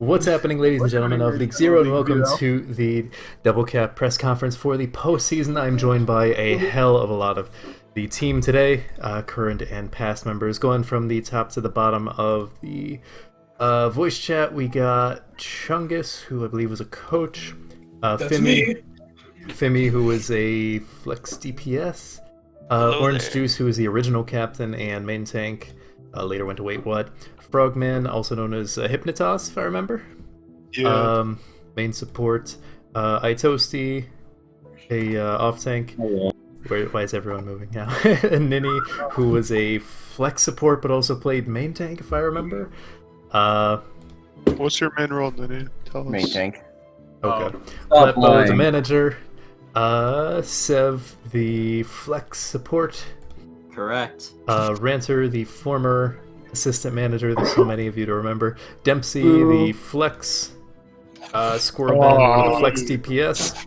What's happening, ladies and gentlemen of League Zero, and welcome to the Double Cap press conference for the postseason. I'm joined by a hell of a lot of the team today, current and past members, going from the top to the bottom of the voice chat. We got Chungus, who I believe was a coach, Fimi, who was a flex DPS, Orange Juice, who was the original captain and main tank, later went to Wait What, Frogman, also known as Hypnotos, if I remember. Yeah. Main support, iToasty, a off tank. Why is everyone moving now? And Ninny, who was a flex support but also played main tank, if I remember. What's your main role, Ninny? Tell us. Main tank. Okay. Pleppo, the manager. Sev, the flex support. Correct. Ranter, the former assistant manager. There's so many of you to remember. Dempsey, the flex. Squirrel with a flex DPS.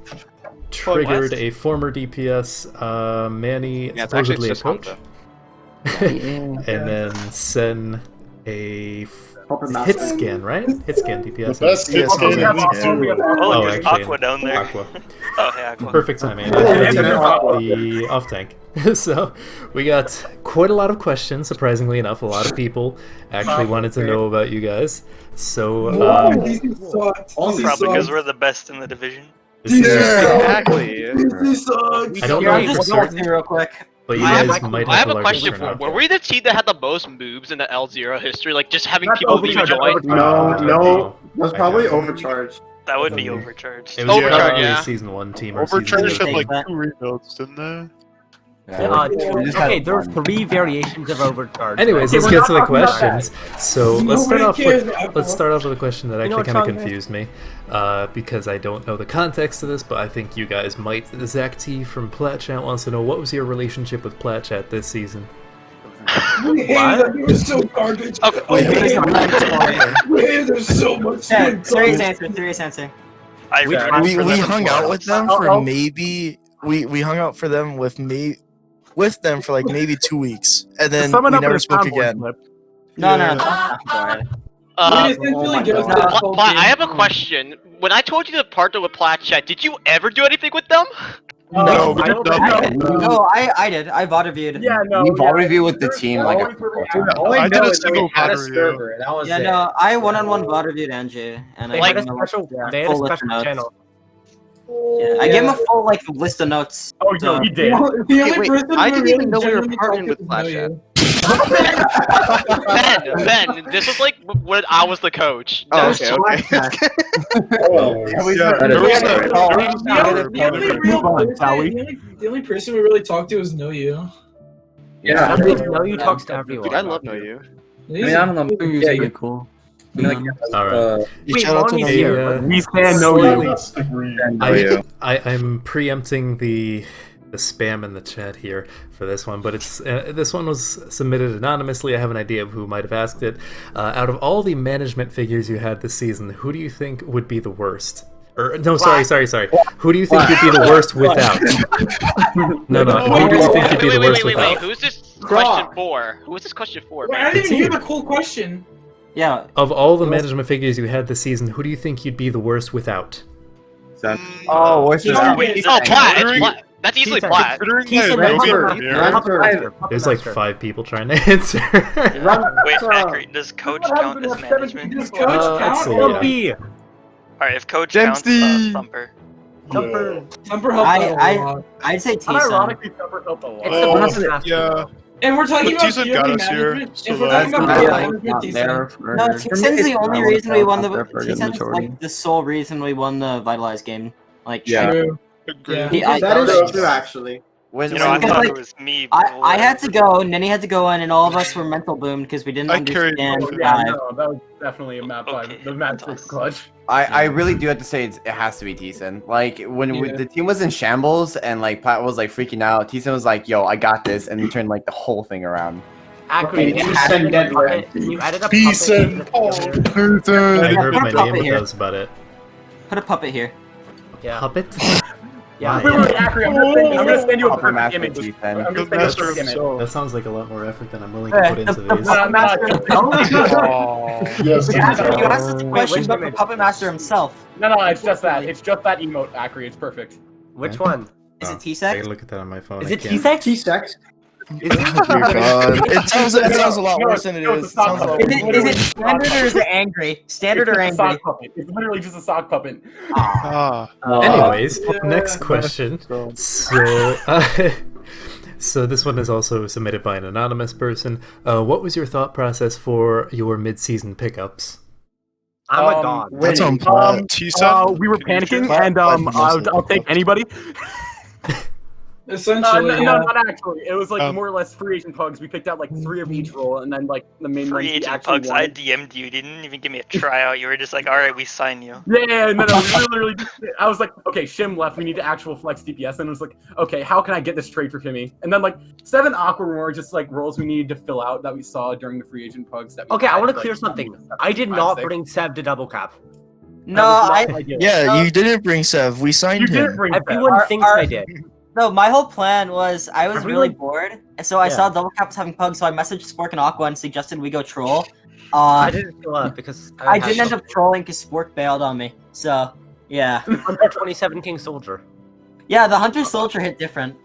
Triggered, a former DPS. Manny, supposedly a coach. And then Sen, a hit scan, right? Hit scan DPS. Best hit scan. Oh, there's Aqua down there. Aqua. Oh, hey, Aqua. Perfect timing. The off tank. So we got quite a lot of questions. Surprisingly enough, a lot of people actually wanted to know about you guys. So Probably because we're the best in the division. Exactly. I don't know for certain, real quick. but you I guys might have have a the question largest for you. turnout. Were we the team that had the most moves in the L0 history? Like, just having people leave and join? No, that's probably overcharged. That would be overcharged. It was Overcharged, probably yeah. a season 1 team or season Overcharged 2. had like 2 rebuilds, didn't they? Okay, there are 3 variations of overcharge. Anyways, let's get to the questions. So let's start off with a question that actually kind of Chungus? confused me, because I don't know the context of this, but I think you guys might. Zach T from Platchat wants to know, what was your relationship with Platchat this season? We hated that. He was so garbage. We hated so much. Serious answer. We We hung out with them for maybe we hung out for them with them for like maybe 2 weeks, and then we never spoke again. No. I have a question. When I told you to partner with Platchat, did you ever do anything with them? No, we did not. No, I did. I bought reviewed. Yeah, no. We bought review with the team like I did a single bot review. Yeah, no, I one-on-one bought reviewed Angie, and They I had a gave him a special, full they had a list of special notes. channel. Yeah, I gave him a full list of notes. Oh, no, he did. The only person I who didn't even really know we were genuinely partnering talked with to Platchat. you. Ben, this was like when I was the coach. Oh, okay. The only person we really talked to was Know You. Yeah, no, you talks to everyone. I love Know You. I mean, I don't know. Yeah, you're cool. Alright. Wait, Shout out to Lonnie's Know here. You. We stand know you. I'm preempting the spam in the chat here for this one, but it's this one was submitted anonymously. I have an idea of who might have asked it. Out of all the management figures you had this season, who do you think would be the worst? Or no, sorry. Who do you think would be the worst without? No. Who do you think would be the worst Wait. without? Who's this question for? Who is this question for, Wait, I man? didn't even hear the cool question. Yeah. Of all the management figures you had this season, who do you think you'd be the worst without? Oh, what's this? Wait, is Oh, it Plat. It's Plat. That's easily Plat. There's like 5 people trying to answer. Wait, Accurate, does Coach count as management? Does Coach let's count? see, yeah. Alright, if Coach counts, Thumper. Thumper helped out a lot. I'd say T-Sun. Unironically, Thumper helped a lot. Oh, yeah. And we're talking But about T-Sun purely got us here, management. so If we're that's talking not about like, management, T-Sun. No, T-Sun's the only reason we won the. T-Sun's like the sole reason we won the Vitalize game. Like, True. Agreed. Yeah. That is true, actually. You know, I thought it was me. I had to go, Nenny had to go in, and all of us were mental boomed because we didn't I carried understand. both. Yeah, no, that was definitely a map 5. Okay, The map 6 that's clutch. I really do have to say it has to be T-Sun. Like when Yeah. the team was in shambles and like Platt was like freaking out, T-Sun was like, "Yo, I got this," and he turned like the whole thing around. Accurate. You added a Peace and puppet. I heard my Puppet name, but here. that was about it. Put a puppet here. Yeah. Puppet? Yeah. My- Wait, Akri, I'm gonna send you a Puppet perfect Master image. Ethan. I'm gonna The send you a master perfect image. himself. That sounds like a lot more effort than I'm willing to put into these. Puppet Master himself? Yes, Akri, you asked us a Wait, question which about the image? Puppet Master himself. No, it's just that. It's just that emote, Akri. It's perfect. Which Huh? one? Is Oh, it I T-Sex? can look at that on my phone. Is I it can't- T-Sex? T-Sex. Is it? Dear God. It sounds a lot No, worse than it no, is. it's It a sock sounds a lot puppet. worse. Is it standard or is it angry? Standard or It's just a angry? sock puppet. It's literally just a sock puppet. Anyways, next question. So this one is also submitted by an anonymous person. What was your thought process for your mid-season pickups? Oh my god. That's on Platt. T-Sun? We were panicking, and I'll take anybody. Essentially, no, not actually. It was like Um, more or less free agent pugs. We picked out like 3 of each role, and then like the main ones Free we agent actually pugs. I wanted. DM'd you. You didn't even give me a tryout. You were just like, all right, we sign you. Yeah, no, we literally. I was like, okay, Shim left. We need to actual flex DPS, and it was like, okay, how can I get this trade for Kimmy? And then like 7 Aqua were just like roles we needed to fill out that we saw during the free agent pugs. That we Okay, I had, want to like, clear something. I did 5, not 6. bring Sev to double cap. No, That was not I. ideal. Yeah, you didn't bring Sev. We You signed didn't him. bring that. Everyone thinks I did. No, my whole plan was I was really bored, and so I Yeah. saw Double Cap was having pugs, so I messaged Spork and Aqua and suggested we go troll. I didn't fill up because I didn't end up trolling because Spork bailed on me. So yeah, Hunter 27 King Soldier. yeah, the Hunter Soldier hit different.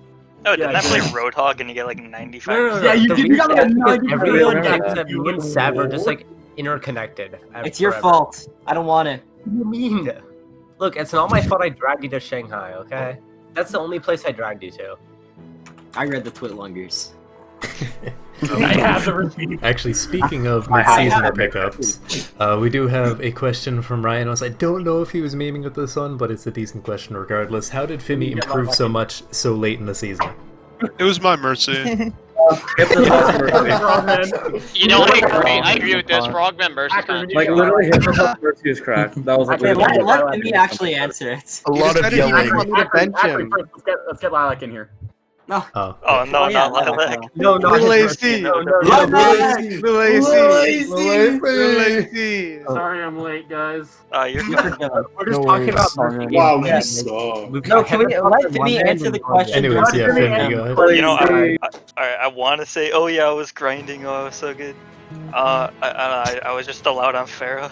Oh, didn't Yeah, that play Roadhog and you get like 95? Yeah, you The did- you got, like, a reason is 90 everyone Yeah. thinks that me and Sev are just like interconnected. It's your forever. fault. I don't want it. What do you mean? Look, it's not my fault I dragged you to Shanghai, okay? That's the only place I dragged you to. I read the Twitlungers. I have the receipt. Actually, speaking of I mid-season have pickups, we do have a question from Ryan. I don't know if he was memeing with this one, but it's a decent question regardless. How did Fimi improve so much so late in the season? It was my mercy. You know, I agree with this. Frogman versus kind Like, literally, Hypnotough Mercy was cracked. That was like Okay, let me actually answer it. A lot of yelling. Let's get Lilac in here. Oh, Oh no, not Lilac. No, no, Little his AC. mercy, no, Little AC. Sorry, I'm late, guys. You're You fine. forgive him. We're just No talking worries. about mercy. Wow, Yeah, you suck. No, can we let Fimi answer the question? anyways, yeah, Fimi, go ahead. You know, I want to say, oh yeah, I was grinding. Oh, I was so good. I was just allowed on Pharaoh.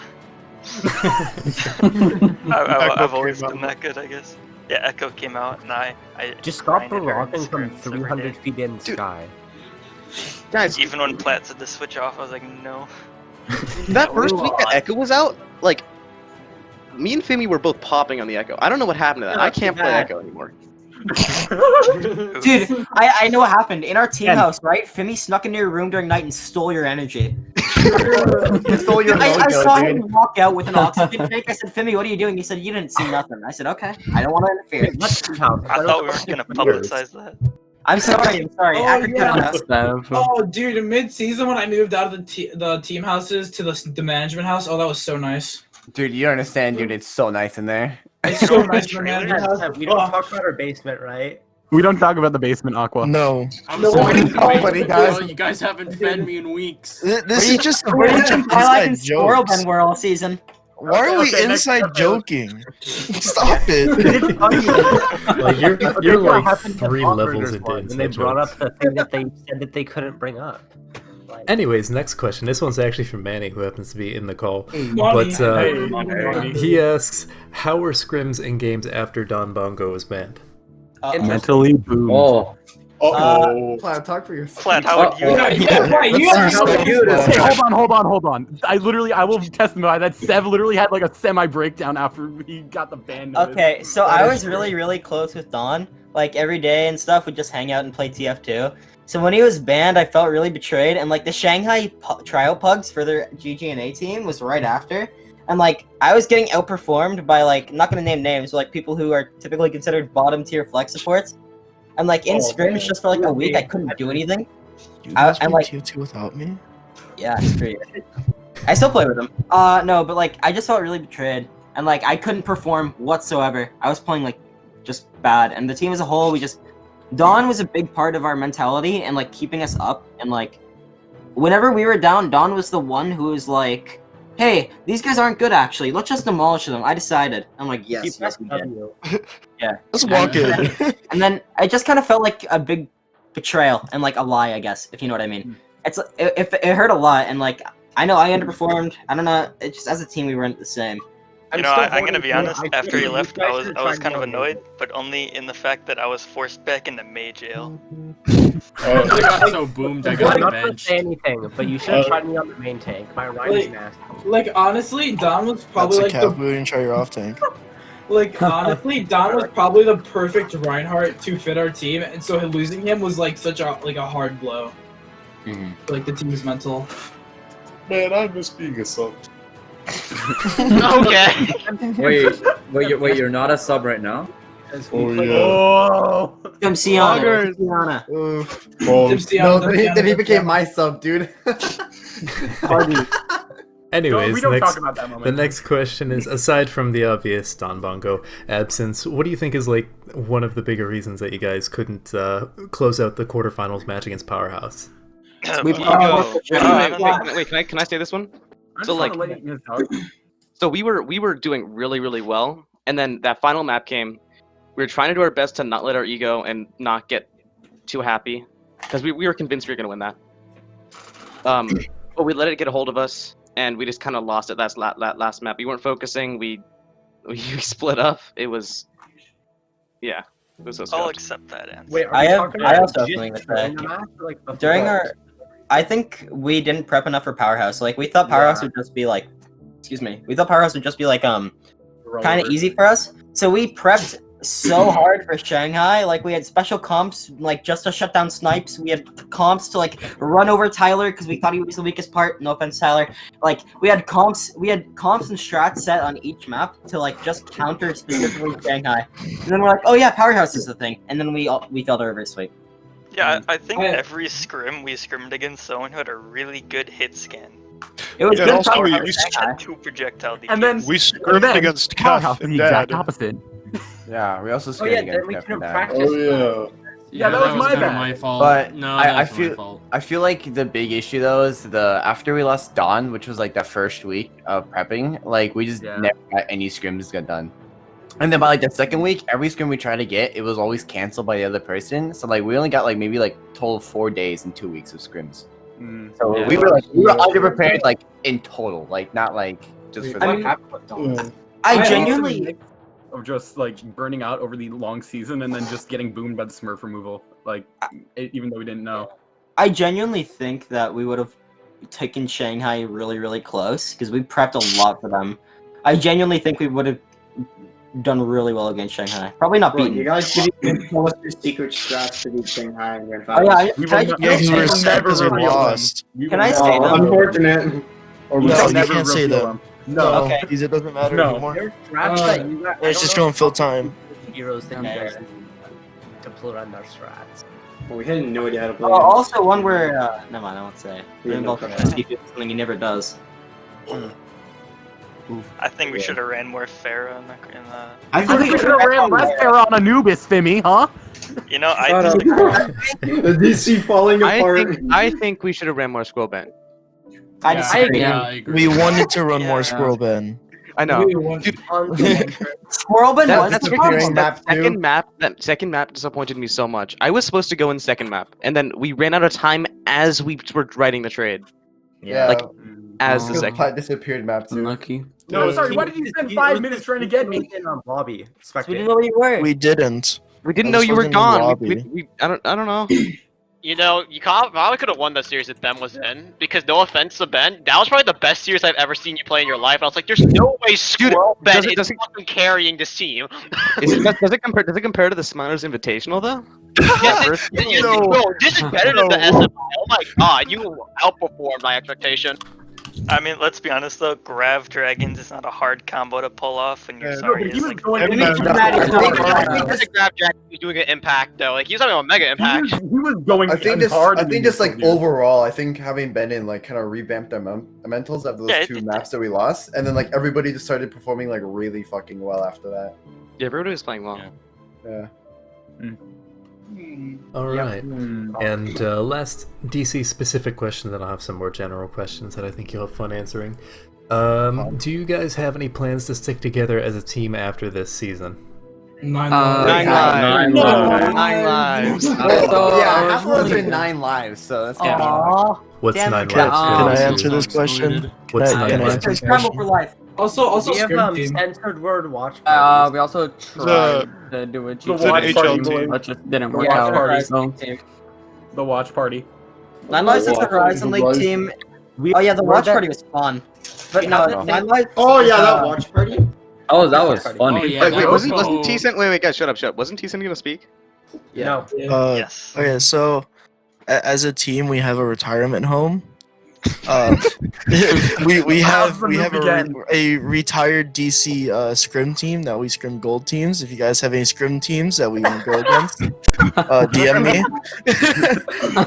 I've always been that good, I guess. Yeah, Echo came out, and I Just stop grinded her rocking and from scrims every 300 day. feet in Dude. sky. Guys, Even when Platt said to switch off, I was like, no. that first week that Echo was out, like, me and Fimi were both popping on the Echo. I don't know what happened to that. I can't play Echo anymore. Dude, I know what happened. In our team house, right? Fimi snuck into your room during night and stole your energy. Stole your I mojo, saw dude. him walk out with an oxygen tank. I said, Fimi, what are you doing? He said, you didn't see nothing. I said, okay. I don't want to interfere. Let's see how. I thought we weren't gonna publicize that. I'm sorry. Akron couldn't have. Oh, dude, in mid-season when I moved out of the team houses to the management house, oh, that was so nice. Dude, you don't understand, dude. It's so nice in there. It's so nice in the management house. We don't talk about our basement, right? We don't talk about the basement, Aqua. No. Nobody does. You guys haven't fed me in weeks. This is just a We're bunch of Twilight inside and Squirrel jokes. Ben were all season. Why are we Okay, next inside episode. joking? Stop it. Like you're like happened to 3 Hot levels Burgers into once, and they inside brought jokes. up the thing that they said that they couldn't bring up. Anyways, next question. This one's actually from Manny, who happens to be in the call. Money. But he asks, how were scrims in games after Don Bongo was banned? Mentally boom. Oh. Uh-oh. Platt, talk for yourself. Platt, how would you? Hold on. I will testify that Sev literally had like a semi-breakdown after he got the ban notice. Okay, so I was really close with Don. Like every day and stuff, we'd just hang out and play TF2. So when he was banned, I felt really betrayed. And like the Shanghai trial pugs for their GG&A team was right after. And like I was getting outperformed by like, I'm not gonna name names, but like people who are typically considered bottom tier flex supports. And like in scrims, just for like a week, I couldn't do anything. I'm like tier 2 without me. Yeah, it's pretty good. I still play with him. No, but like I just felt really betrayed, and like I couldn't perform whatsoever. I was playing like just bad, and the team as a whole, we just Don was a big part of our mentality and, like, keeping us up. And, like, whenever we were down, Don was the one who was, like, hey, these guys aren't good actually. Let's just demolish them. I decided. I'm like, yes, yes, we did. Yeah. Let's walk in. And then I just kind of felt like a big betrayal and like a lie, I guess, if you know what I mean. It hurt a lot, and like I know I underperformed. I don't know. It's just as a team we weren't the same. You know, I'm gonna be honest. After you left, I was kind of annoyed, but only in the fact that I was forced back into May jail. I got so boomed. I got Not the to bench. say anything, but you should have tried me on the main tank. My ride is nasty. Like honestly, Don was That's probably a like cap. We didn't try your off tank. like honestly, Don was probably the perfect Reinhardt to fit our team, and so losing him was like such a hard blow. Like the team's mental. Man, I miss being a sub. Okay. Wait, you're not a sub right now? Oh yeah. Oh. Sienna. No, then he became my sub, dude. Anyways, we don't talk about that moment. the next question is, aside from the obvious Don Bongo absence, what do you think is like one of the bigger reasons that you guys couldn't close out the quarterfinals match against Powerhouse? Wait, can I say this one? So like, so we were doing really well, and then that final map came. We were trying to do our best to not let our ego and not get too happy, because we were convinced we were gonna win that. But we let it get a hold of us, and we just kind of lost it that last map. We weren't focusing. We split up. It was, yeah, it was so I'll scuffed. accept that answer. Wait, I also have something to say. During I think we didn't prep enough for Powerhouse. Like we thought Powerhouse would just be like, we thought Powerhouse would just be like kind of easy for us. So we prepped so hard for Shanghai. Like we had special comps, like just to shut down snipes. We had comps to like run over Tyler because we thought he was the weakest part. No offense, Tyler. Like we had comps and strats set on each map to like just counter specifically Shanghai. And then we're like, oh yeah, Powerhouse is the thing. And then we failed a reverse sweep. Yeah, I think every scrim we scrimmed against someone who had a really good hit scan. It was Yeah, good also power. we Had 2 projectile DPS. And then we scrimmed against Kef and Dad. opposite. Yeah, we also Oh scrimmed yeah, against then we Kef could and have Dad. practiced. Oh Yeah, that was my kinda bad. my fault. But no, I that was my fault. feel like the big issue though is after we lost Dawn, which was like the first week of prepping, like we just never got any scrims get done. And then by like the second week, every scrim we tried to get, it was always canceled by the other person. So like we only got like maybe like total 4 days and 2 weeks of scrims. So we were underprepared like in total, like not like just for that. I genuinely of just like burning out over the long season and then just getting boomed by the Smurf removal, like even though we didn't know. I genuinely think that we would have taken Shanghai really close because we prepped a lot for them. I genuinely think we would have done really well against Shanghai. Probably not beaten. You guys didn't tell us your secret strats to beat Shanghai and Grand Oh yeah, because we're sad because we lost. Can I say them? Unfortunate. Or no, you can't say them. No, Okay. because it doesn't matter No. anymore. Strats It's just going fill time. Heroes that you guys need to pull on their strats. Well, we had no idea how to play. Also one where never mind, I won't say. Yeah, Rainbow no. something he never does. I think we should have ran more Pharah in the I think we should have ran less Pharah on Anubis, Fimi, huh? You know, I Shut think The DC falling apart. I think we should have ran more Squirrel Band. I disagree. I agree. We wanted to run more Squirrel Ben. I know. Squirrelbin was That's the preparing problem. that second map disappointed me so much. I was supposed to go in second map, and then we ran out of time as we were writing the trade. Yeah. Like as the second. Plat disappeared map too. Unlucky. No, sorry, why did you spend 5 minutes trying to get me? On lobby. We didn't know where you were. We didn't. We didn't I know just you were wasn't in the gone. lobby. I don't know. You know, you probably could have won that series if Ben was in. Because no offense to Ben, that was probably the best series I've ever seen you play in your life. I was like, there's no way Squirrel Ben is fucking carrying this team. Does it compare to the Smilers Invitational though? Yes, no, this is better than the SMI. Oh my god, you outperformed my expectation. I mean, let's be honest though, Grav Dragons is not a hard combo to pull off when your sorry is like... I think there's a Grab Jack doing an impact though. Like he's having a mega impact. He was going I think hard. just like overall, I think having been in like kind of revamped their mentals after those two maps that we lost, and then like everybody just started performing like really fucking well after that. Yeah, everybody was playing well. Yeah. All right. And last DC specific question, then I'll have some more general questions that I think you'll have fun answering. Do you guys have any plans to stick together as a team after this season? 9 lives. Yeah, half of us are 9 lives, so that's kind of. What's Damn 9 it, lives? Can I for you? answer this question? What's Can I 9 lives? answer this Scramble question? for life. Also We have scrim team. censored word watch parties. We also tried to do a The watch party, boys. but just didn't The work Watch out. Party So. team. The watch party. 9 Lives is the Horizon League team. Oh yeah, the Watch Party was fun. But no, 9 Lives. Oh yeah, that watch party. Oh, that was funny. Oh, yeah, Wait, that wasn't was- T-Sen? Wait, guys, shut up. Wasn't T-Sen gonna speak? No. Yes. Okay, so as a team, we have a retirement home. We have a retired DC scrim team that we scrim gold teams. If you guys have any scrim teams that we want to go against, DM me.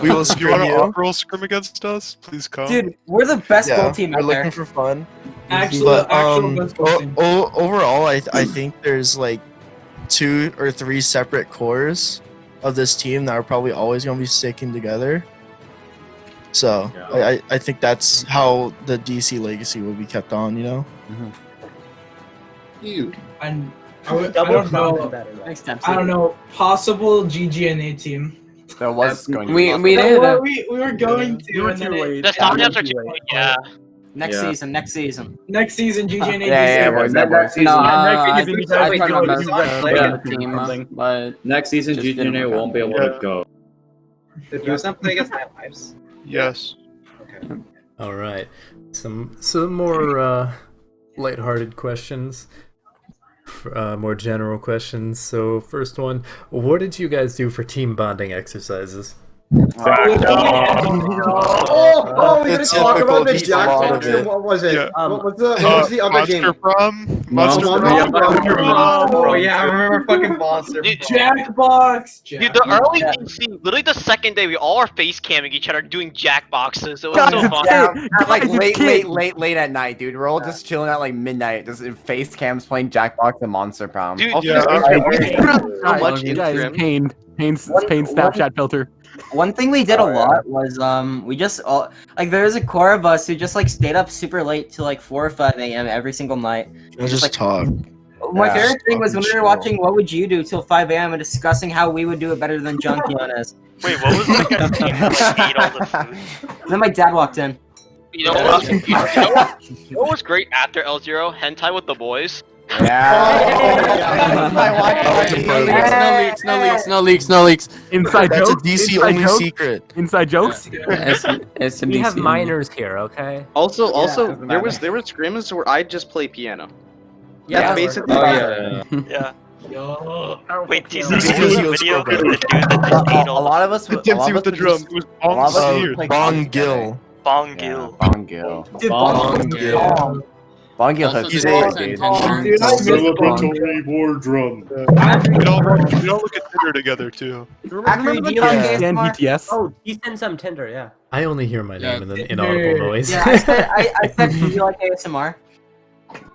We will You scrim want to you. off-roll scrim against us? Please come. Dude, we're the best goal team we're out there. looking for fun. Actual But best goal team. overall, I think there's like 2 or 3 separate cores of this team that are probably always going to be sticking together. So I think that's how the DC legacy will be kept on, you know. And I Double don't know. crown better. I don't know. Possible GGNA team. There was going to We be did. We were going to. You were and then too it- late. The sign-ups are too late, yeah. Next Yeah. season. Next season, GGNA. Yeah, boys, that boys. No, next season, I you guys tried my can best do to that. play Yeah. the team, but Next season, just didn't GGNA work out. won't be able to go. Did you not play against 9 Lives? Yes. All right, some more lighthearted questions, more general questions. So first one, what did you guys do for team bonding exercises? Oh, we didn't It's talk about the typical Jack lot of Boxer. it. What was it? Yeah. What was the other Monster game? Prom? Monster Monster Prom? Prom. Oh yeah, I remember fucking Monster. Dude, Jackbox. Dude, the early DC, literally the second day, we all are face camming each other doing jack boxes. It was so fun. Yeah, at like late at night, dude. We're all just chilling at like midnight, just in face cams playing Jackbox and Monster Prom. Dude, Yeah, So much in scrim. Pain Snapchat filter. One thing we did a lot was we just all like there's a core of us who just like stayed up super late till like 4 or 5 a.m. every single night. Just like talk. My Yeah, favorite thing was when we were chill. watching What Would You Do till 5 a.m. and discussing how we would do it better than John Quinones. Wait, what was that guy's name who like, ate all the food? And then my dad walked in. You know what? You know what was great after L0? Hentai with the boys. No leaks. Inside That's a DC only secret. Inside jokes. It's a We have DC. minors here, okay? Also, doesn't there matter. was scrims where I just play piano. Yeah, That's basically. Oh yeah. Yeah. Yo. Wait, TC, Because what was he the was video so with good. the dude that just ate A all lot of us. The Dempsey with the drum. It was a lot of us Bong's would ear. play Bong together. Gill. Bong Gill. Bong Gill. Dude, Bong Gill. Bong Gill Also, has He's great, a- dude. Dude, I miss Bong. Celebratory war drum. We all look at Tinder together too. Acme, do you like ASMR? BTS. Oh, he sent some Tinder, yeah. I only hear my Yeah, name in the inaudible noise. Yeah, I said, do you like ASMR?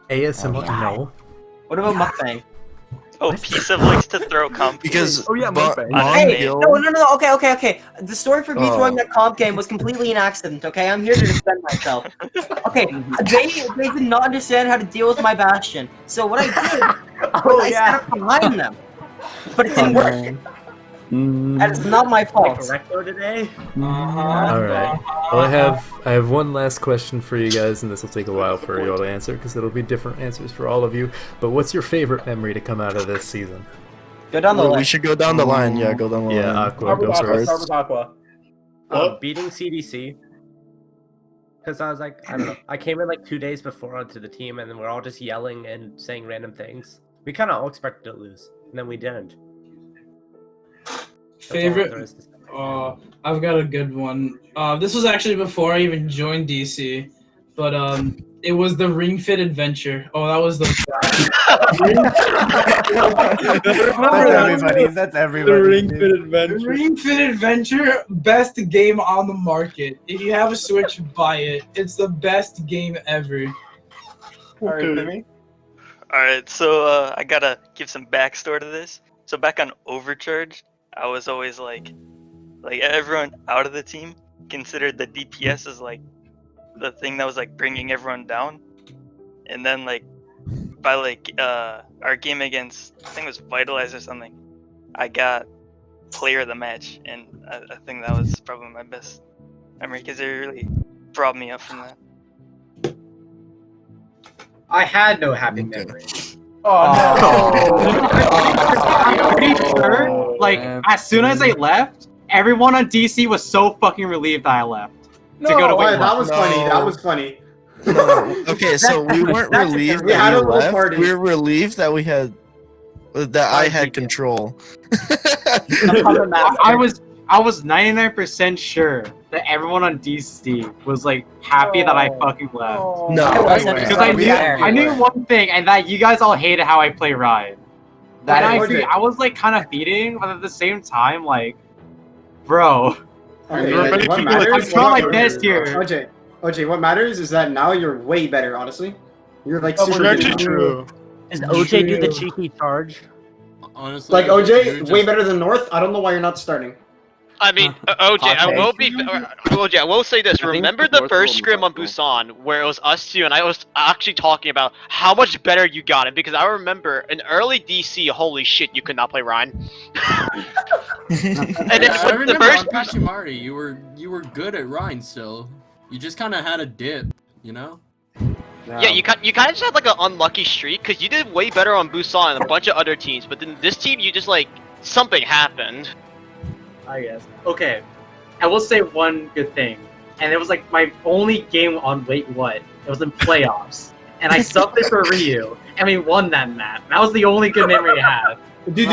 ASMR, no. What about mukbang? Oh, piece of likes to throw comp. Because Oh, yeah, Bong Mukbang. Bong Hey, Gill. no, okay. The story for me Oh. throwing that comp game was completely an accident, okay? I'm here to defend myself. Okay, they did not understand how to deal with my Bastion. So what I did was I set up behind them. But it didn't work. And it's not my fault. Correcto today? All right. Well, I have one last question for you guys, and this will take a while for you all to answer because it'll be different answers for all of you. But what's your favorite memory to come out of this season? Go down the We list. should go down the line. Yeah, go down the Yeah, line. Aqua, go first. Start with Aqua. Beating CDC. Because I was like, I don't know. I came in like 2 days before onto the team, and then we're all just yelling and saying random things. We kind of all expected to lose, and then we didn't. That's all there Favorite. is to say. I've got a good one. This was actually before I even joined DC, but it was the Ring Fit Adventure. Oh, that was the. That's The everybody. Ring Fit Adventure. Ring Fit Adventure, best game on the market. If you have a Switch, buy it. It's the best game ever. Alright, so I gotta give some backstory to this. So back on Overcharge, I was always like everyone out of the team considered the DPS as like the thing that was like bringing everyone down. and then like by like our game against I think it was Vitalize or something, I got player of the match, and I think that was probably my best memory because it really brought me up from that. I had no happy memory. I'm pretty sure, like, as soon as I left, everyone on DC was so fucking relieved that I left. No, to go to Wait, that was funny. That was funny. Okay, so we weren't relieved We had that a we little left. party. We were relieved that we had I had control. I was 99% sure that everyone on DC was like happy that I fucking left. No, because I knew one thing, and that you guys all hated how I play Ryan. That And is- I was like kind of feeding, but at the same time, like, bro. Okay, Everybody what keep matters? I'm not like this here. OJ, what matters is that now you're way better. Honestly, you're like super good actually now. true. Does OJ do the cheeky charge? Honestly, Like you're OJ, just- way better than North. I don't know why you're not starting. I mean, OJ, I will say this. Remember the first scrim on Busan where it was us two, and I was actually talking about how much better you got it, because I remember in early DC, holy shit, you could not play Ryan. And then I the remember first on Pachimari, you were good at Rhine still. You just kind of had a dip, you know? Yeah, you kind of just had like an unlucky streak, because you did way better on Busan and a bunch of other teams, but then this team, you just like, something happened. I guess. Okay, I will say one good thing, and it was like my only game on Wait What. It was in playoffs, and I subbed it for Ryu, and we won that map. That was the only good memory I had. Dude.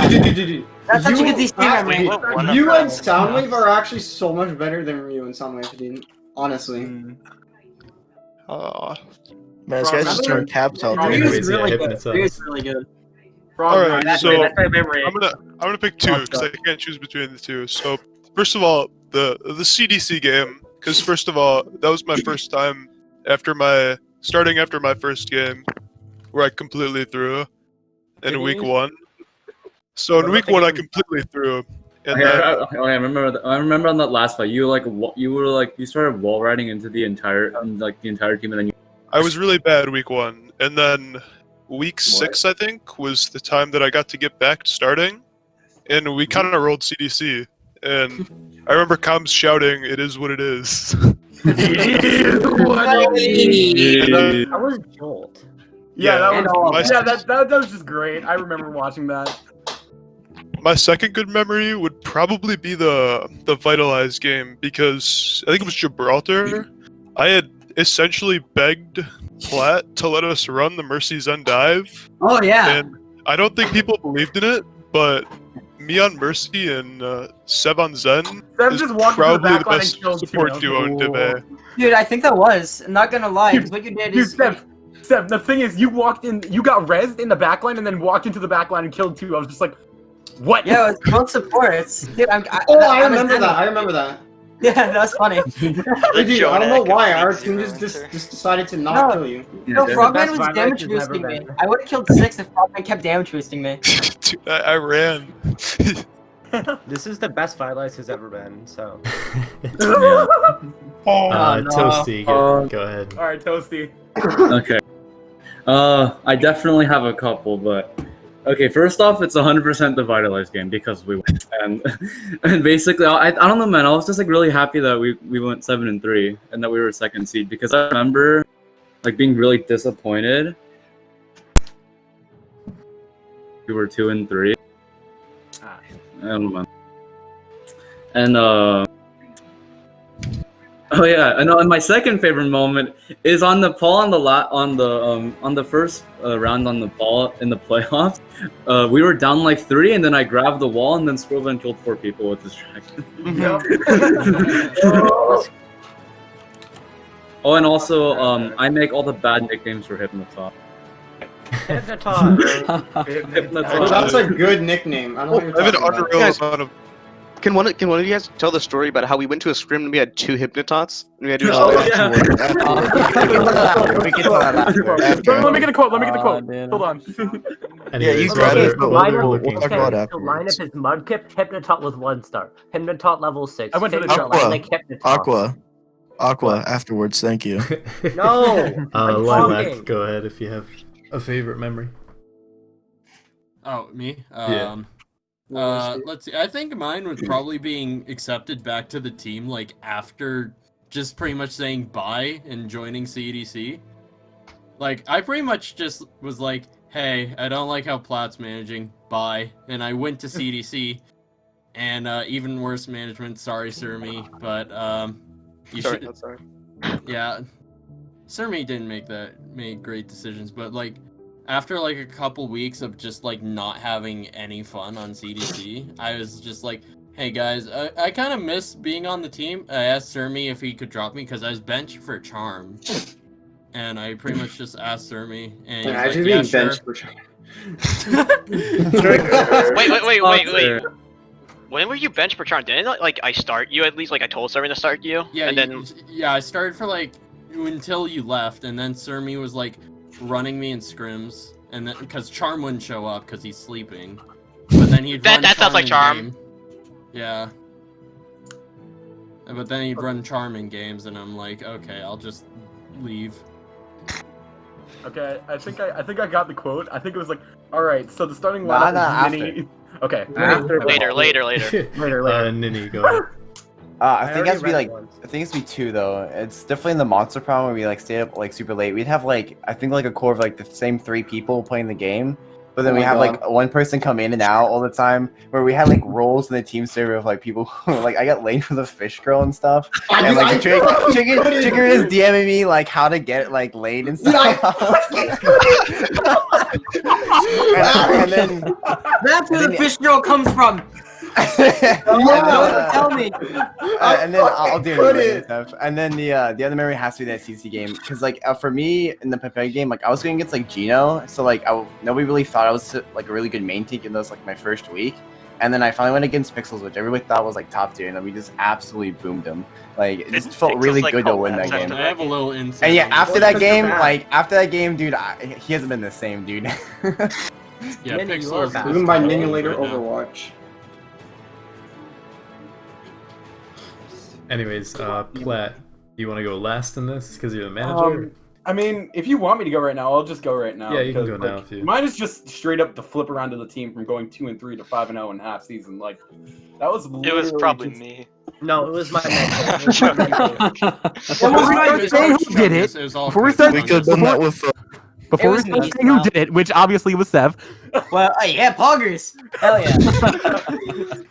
That's such a good DC memory. You and Soundwave are actually so much better than Ryu and Soundwave, dude. Honestly. Man, this guy's just throwing caps out there. Ryu's really good. Ryu's really good. Alright, That's so my memory. I'm gonna pick two because I can't choose between the two. So first of all, the CDC game, because first of all, that was my first time after my first game where I completely threw in week one. So in week one I completely threw, and then I remember. I remember on that last fight, you started wall riding into the entire team, and then I was really bad week one, and then week 6 I think was the time that I got to get back to starting, and we kind of rolled CDC, and I remember comms shouting, "It is what it is." That was Jolt. Yeah, that was my- that was just great. I remember watching that. My second good memory would probably be the Vitalize game, because I think it was Gibraltar. I had essentially begged Plat to let us run the Mercy Zen dive. Oh yeah. And I don't think people believed in it, but me on Mercy and Seb on Zen Seb is just walked into the probably the back line and best killed support Timo. duo in Debay. Dude, I think that was. I'm not gonna lie. 'Cause what you did is. Seb, the thing is, you walked in, you got rezzed in the back line, and then walked into the back line and killed two. I was just like, what? Yeah, it's both supports. Dude, I remember that. I remember that. Yeah, that was funny. Dude, I don't know why our team just decided to not kill you. No, Frogman was damage boosting me. I would have killed 6 if Frogman kept damage boosting me. Dude, I ran. This is the best Vitalize has ever been, so. Toasty, go ahead. All right, Toasty. Okay. I definitely have a couple, but okay. First off, it's 100% the Vitalize game because we won, and basically, I don't know, man. I was just like really happy that we went 7-3 and that we were second seed, because I remember like being really disappointed. We were 2-3. I don't know. And oh yeah, and my second favorite moment is on the Paul on the first round on the Paul in the playoffs. We were down like 3, and then I grabbed the wall, and then Scrovan killed 4 people with distraction. Oh, and also I make all the bad nicknames for Hypnotot. Well, that's a good nickname. I don't know what you're talking about. Can one of you guys tell the story about how we went to a scrim and we had 2 Hypnotots? And we had to do Let me get a quote. Let me get the quote. Hold on. Anyways, Okay, while lineup, we're looking. the lineup is Mudkip, Hypnotot with 1 star. Hypnotot level 6. I went to the Hypnotot, Aqua. like Hypnotot. Aqua. Aqua afterwards. Thank you. No. Lilac, talking. go ahead if you have a favorite memory. Oh, me? Yeah. Let's see. I think mine was probably being accepted back to the team, like, after just pretty much saying bye and joining CDC. Like, I pretty much just was like, hey, I don't like how Plat's managing, bye. And I went to CDC, and even worse management, sorry, Surmi, but, you Sorry, should... not sorry. Yeah. Surmi didn't make great decisions, but, like, after like a couple weeks of just like not having any fun on CDC, I was just like, hey guys, I kind of miss being on the team. I asked Surmi if he could drop me because I was benched for Charm. And I pretty much just asked Surmi, and he's like, yeah, sure. benched for Charm. Wait. When were you benched for Charm? Didn't like I start you at least? Like I told Surmi to start you? Yeah, and then I started for like until you left, and then Surmi was like running me in scrims, and then because Charm wouldn't show up because he's sleeping, but then he'd run that sounds like in Charm. game. Yeah. But then he'd run Charm in games, and I'm like, okay, I'll just leave. Okay, I think I got the quote. I think it was like, all right, so the starting Nah, lineup is Nini. Okay. Later. Nini, go ahead. I think it has to be like, I think it's be 2 though. It's definitely in the Monster Problem where we like stayed up like super late. We'd have like, I think like a core of like the same 3 people playing the game, but then we have like one person come in and out all the time. Where we had like roles in the team server of like people who, like I got laid with a fish girl and stuff, and like Trigger is DMing me like how to get like laid and stuff. and then that's where the fish girl comes from. Tell me. And then I'll do it and stuff. And then the other memory has to be that CC game, because like for me in the Pepe game, like I was going against like Gino, so like nobody really thought I was like a really good main tank, even though it's like my first week. And then I finally went against Pixels, which everybody thought was like top tier, and then we just absolutely boomed him. Like it just felt really good to win that game. I have a little insight. And yeah, after that game, dude, he hasn't been the same, dude. Yeah, Pixels. Even by Nini later Overwatch. Anyways, Plat, you want to go last in this because you're the manager? I mean, if you want me to go right now, I'll just go right now. Yeah, you can go like, now if you. Mine is just straight up the flip around of the team from going 2-3 to 5-0 in half season. Like, that was. It was probably me. No, it was my Before we start saying who did it, which obviously was Sev. Well, yeah, Poggers. Hell yeah.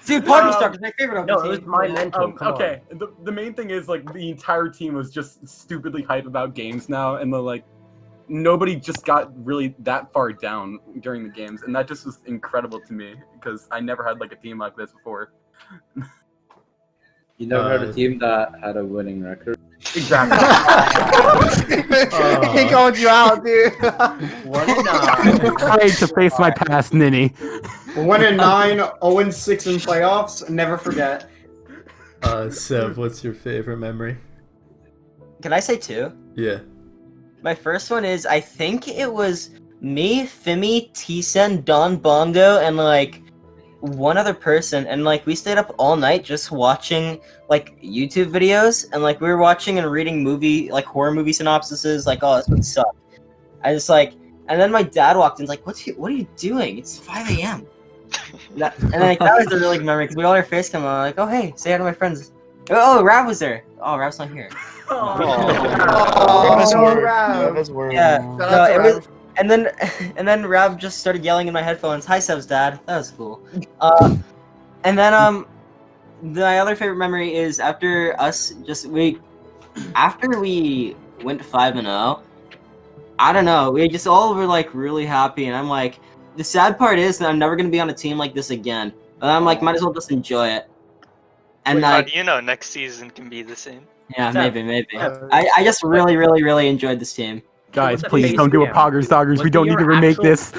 Dude, Poggers Star is my favorite. No, it was my mental. Okay, the main thing is like the entire team was just stupidly hype about games now, and like nobody just got really that far down during the games, and that just was incredible to me because I never had like a team like this before. You never had a team that had a winning record? Exactly. He called you out, dude. 1-9. Afraid to face my past, Nini. 1-9, 0-6 in playoffs. Never forget. Sev, what's your favorite memory? Can I say 2? Yeah. My first one is, I think it was me, Fimi, T-Sen, Don Bongo, and like one other person, and like we stayed up all night just watching like YouTube videos, and like we were watching and reading horror movie synopsises, like, oh, this would suck. I just like, and then my dad walked in, like, what are you doing? It's 5 a.m. And like that was the really good memory because we all had our face come on, like, oh hey, say hi to my friends. Oh, Rav was there. Oh, Rav's not here. Yeah, no, it was. And then Rav just started yelling in my headphones, "Hi, Sev's dad." That was cool. And then my other favorite memory is after we went 5-0. I don't know. We just all were like really happy, and I'm like, the sad part is that I'm never gonna be on a team like this again. And I'm like, might as well just enjoy it. And Wait, like, how do you know next season can be the same? Yeah, maybe. I just really enjoyed this team. Guys, please don't do a Poggers Doggers. We don't need to remake this.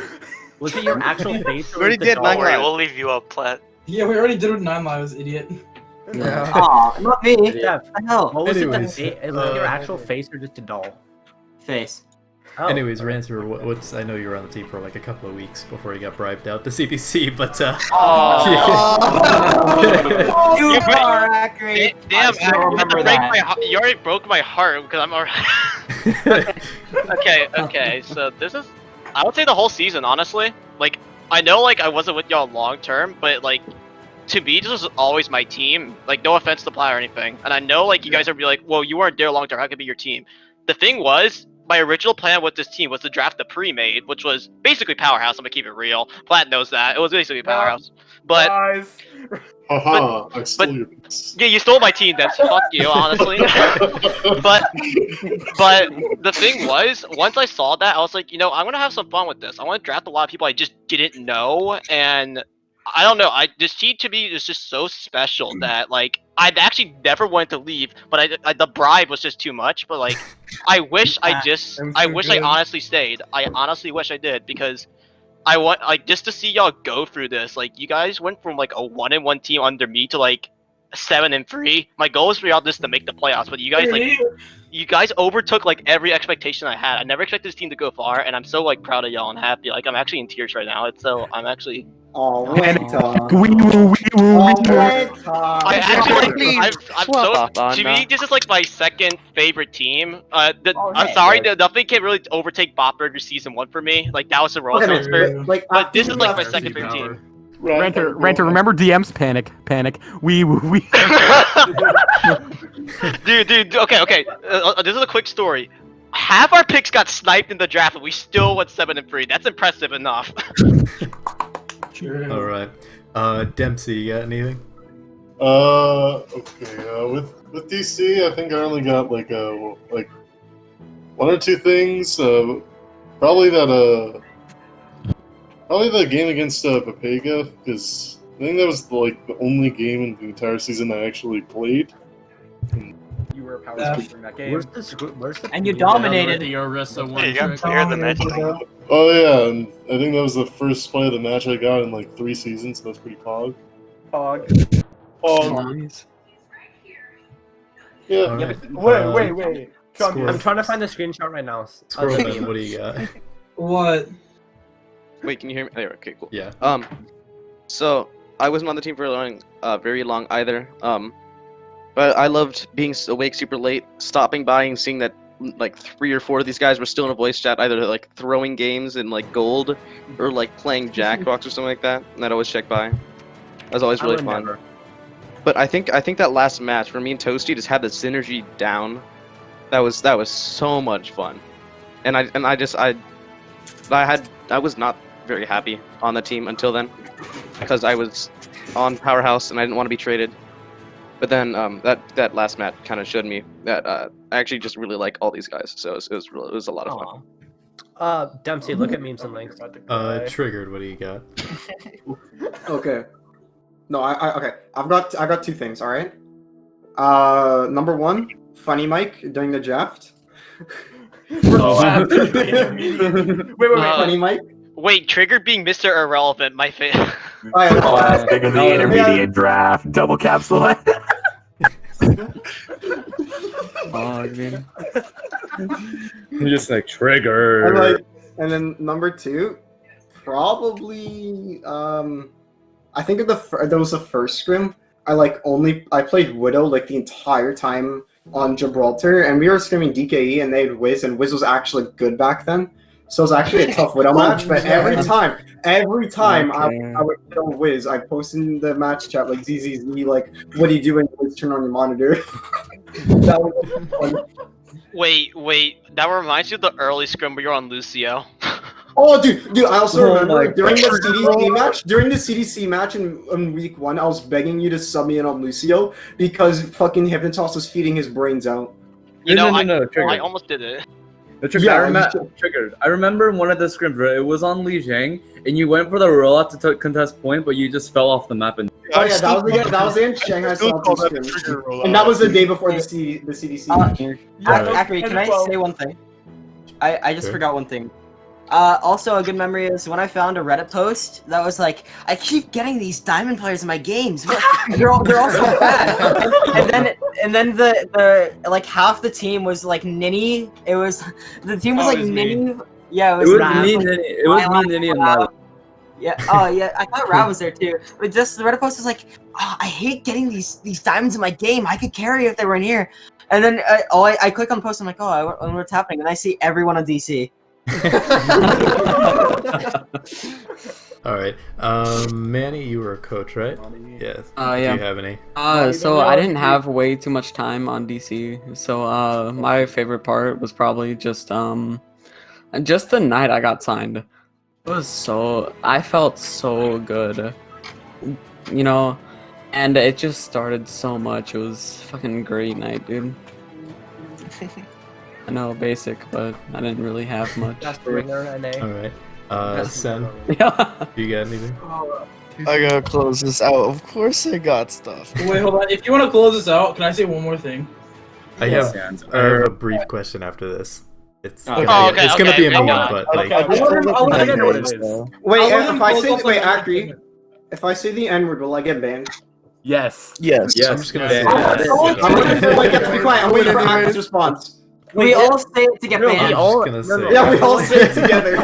Was it your actual face? We already did 9 lives. We'll leave you up, Plat. Yeah, we already did it with 9 lives, idiot. Yeah. Aw, not me. Yeah. I know. What was Anyways, it? Was it your actual face or just a doll? Face. Anyways, Ranter, what's I know you were on the team for like a couple of weeks before you got bribed out to CDC, but You are accurate. Damn, I still remember that. you already broke my heart because I'm already. Okay. So this is, I would say the whole season, honestly. Like, I know, like I wasn't with y'all long term, but like, to me, this was always my team. Like, no offense to Ply or anything, and I know like you guys are be like, well, you weren't there long term. How could it be your team? The thing was, my original plan with this team was to draft the pre-made, which was basically Powerhouse. I'm gonna keep it real. Plat knows that. It was basically Powerhouse. But Haha, I stole your picks. yeah, you stole my team. That's fuck you, honestly. but the thing was, once I saw that, I was like, you know, I'm gonna have some fun with this. I want to draft a lot of people I just didn't know, and I don't know. This team to me is just so special that like I'd actually never wanted to leave, but the bribe was just too much. But like, I wish I honestly stayed. I honestly wish I did because I want like just to see y'all go through this. Like you guys went from like a 1-1 team under me to like 7-3. My goal is for y'all just to make the playoffs, but you guys overtook like every expectation I had. I never expected this team to go far, and I'm so like proud of y'all and happy. Like I'm actually in tears right now. I'm actually. Oh, I actually, I'm so. To me, this is like my second favorite team. I'm sorry, nothing can really overtake Bot Burger Season 1 for me. Like that was a roller coaster. But this is like my second favorite team. Ranter, remember DMs? Panic. Dude. Okay. This is a quick story. Half our picks got sniped in the draft, and we still went 7-3. That's impressive enough. All right, Dempsey, you got anything? Okay. With DC, I think I only got like one or two things. Probably the game against Papega, because I think that was like the only game in the entire season I actually played. You were a power in that game. And you dominated. The Orisa one. You got player of the match. Oh yeah, and I think that was the first play of the match I got in like 3 seasons, so that's pretty pog. Yeah. Right. Wait. I'm trying to find the screenshot right now. Squirrelman, what do you got? What? Wait, can you hear me? There, okay, cool. Yeah. So I wasn't on the team for very long either. But I loved being awake super late, stopping by and seeing that like 3 or 4 of these guys were still in a voice chat, either like throwing games in like gold or like playing Jackbox or something like that. And I'd always check by. That was always really fun. But I think that last match for me and Toasty just had the synergy down. That was so much fun. And I was not very happy on the team until then, because I was on Powerhouse and I didn't want to be traded. But then that last match kind of showed me that I actually just really like all these guys. So it was a lot of fun. Dempsey, look at memes and links. Triggered, what do you got? Okay. No, okay. I've got 2 things. All right. Number 1, funny Mike during the draft. Wait, funny Mike. Wait, Triggered being Mr. Irrelevant, my favorite. Last pick of the intermediate draft, double capsule. Man. I'm just like trigger. And then number 2, probably I think that was the first scrim. I played Widow like the entire time on Gibraltar, and we were scrimming DKE and they had Wiz, and Wiz was actually good back then. So it was actually a tough Widow match, but every time I would kill Wiz, I posted in the match chat like ZZZ, like, what are you doing? Wiz, turn on your monitor. That was fun. Wait, that reminds you of the early scrim where you're on Lucio. Oh, dude! I also remember during the CDC match in week 1, I was begging you to sub me in on Lucio because fucking Hypnotoss was feeding his brains out. I almost did it. Triggered. I remember one of the scrims, it was on Li Jiang, and you went for the rollout to contest point, but you just fell off the map. And that was in Shanghai Salty scrim, and that was the day before the CDC match. Actually, can I say one thing? I just forgot one thing. Also, a good memory is when I found a Reddit post that was like, I keep getting these diamond players in my games. They're all so bad. and then the like half the team was like Ninny. It was the team was Oh, like it was me. Ninny. Yeah, It was Rav, me, like, Ninny. It was me, Ninny, and Lila. Yeah. Oh, yeah. I thought Rav was there too. But just the Reddit post was like, oh, I hate getting these diamonds in my game. I could carry if they weren't here. And then I click on the post. I'm like, oh, I wonder what's happening. And I see everyone on DC. All right. Manny, you were a coach, right? Yes. Yeah. Do you have any? So I didn't have way too much time on DC. So my favorite part was probably just the night I got signed. It was I felt so good, you know, and it just started so much. It was a fucking great night, dude. I know, basic, but I didn't really have much. That's the winner, NA. All right. Sen, you got anything? I gotta close this out. Of course I got stuff. Wait, hold on. If you want to close this out, can I say one more thing? I have a brief question after this. It's Okay. gonna be a meme, but like. Wait, Acri, if I say the N-word, will I get banned? Yes. Yes. I'm just gonna say. I'm waiting for be quiet. I'm waiting for Acri's response. We all say it to get banned. Yeah, we all say it together.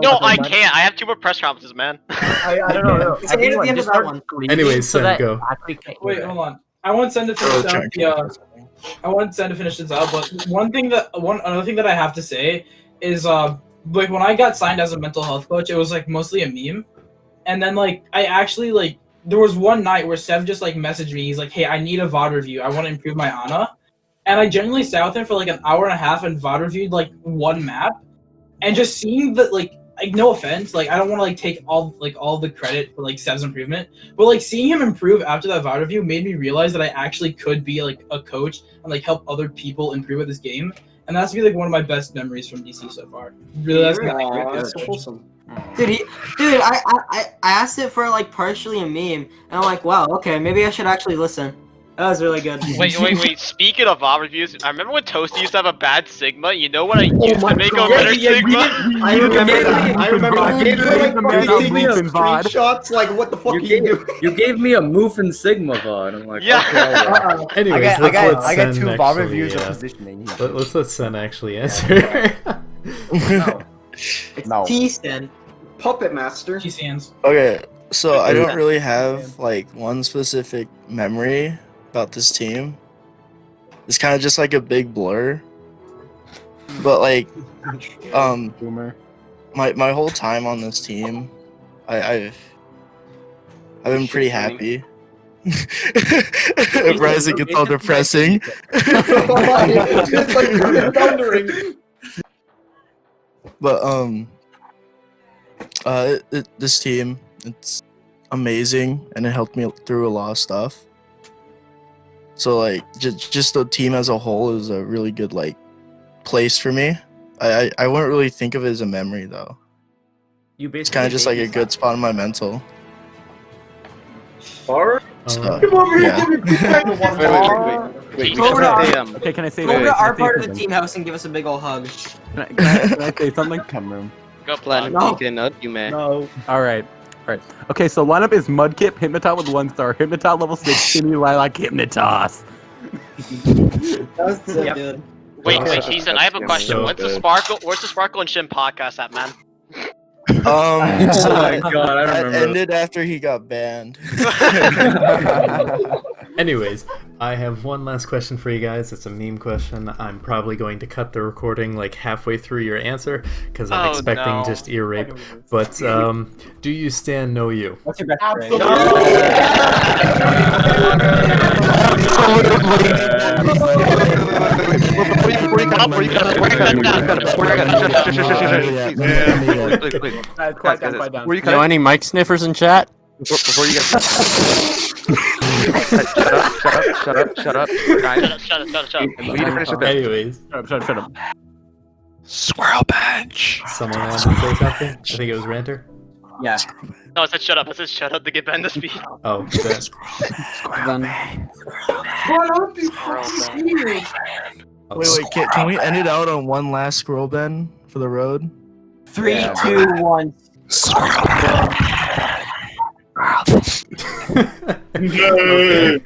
No, I can't. I have 2 more press conferences, man. I don't know. Say it at the end of that one. Anyways, Sen, go. Wait, hold on. I want Sen to finish out. Yeah, I want Sen to finish this out. But another thing that I have to say is like when I got signed as a mental health coach, it was like mostly a meme, and then like I actually like there was one night where Sev just like messaged me. He's like, "Hey, I need a VOD review. I want to improve my Ana." And I genuinely sat with him for like an hour and a half and VOD reviewed like one map, and just seeing that like no offense, like I don't want to like take all the credit for like Sev's improvement, but like seeing him improve after that VOD review made me realize that I actually could be like a coach and like help other people improve at this game, and that's be like one of my best memories from DC so far. Really, that's awesome. Dude, I asked it for like partially a meme, and I'm like, wow, okay, maybe I should actually listen. That was really good. Wait. Speaking of VOD reviews, I remember when Toasty used to have a bad Sigma. You know what I used to make a better Sigma? I remember. I gave you like screenshots. Like, what the fuck are you doing? You gave me a Moof and Sigma VOD. I'm like, yeah. Okay, Anyways, I got 2 Sen VOD actually, reviews of positioning. Let's let Sen actually answer. No. T-Sen. Puppet Master. T-Sans. Okay, so I don't really have like one specific memory about this team. It's kind of just like a big blur. But like, my whole time on this team, I've been pretty happy. Rising gets all depressing. It's like thundering. But this team, it's amazing, and it helped me through a lot of stuff. So like, just the team as a whole is a really good like place for me. I wouldn't really think of it as a memory though. It's kind of just like a good spot in my mental. Or so, Come over here, yeah. Wait. Go over to our, Okay, can I say? go over to our part of the something? team house and give us a big ol' hug. Can I say something? Come room. Go Platinum No. Beacon up, you man. No. All right. Okay, so lineup is Mudkip, Hypnotot with 1 star, Hypnotot level 6, Skinny Lilac, Hypnotos. That was so good. Wait, Ethan, I have a question. So What's the good. Sparkle? Where's the Sparkle and Shim podcast at, man? So Oh my God, I that remember. ended after he got banned. Anyways, I have one last question for you guys. It's a meme question. I'm probably going to cut the recording like halfway through your answer because I'm expecting just ear rape. But do you stand know you? What's your best Know any mic sniffers in chat? Before you get shut up, guys. Shut up. We need to finish with this. Anyways, Shut up. Squirrel bench. someone wants to say something? I think it was Ranter. Yeah. No, I said shut up. I said shut up to get Ben to speak. Oh, that. Wait, can we end it out on one last scroll ben for the road? 3, 2, 1. No.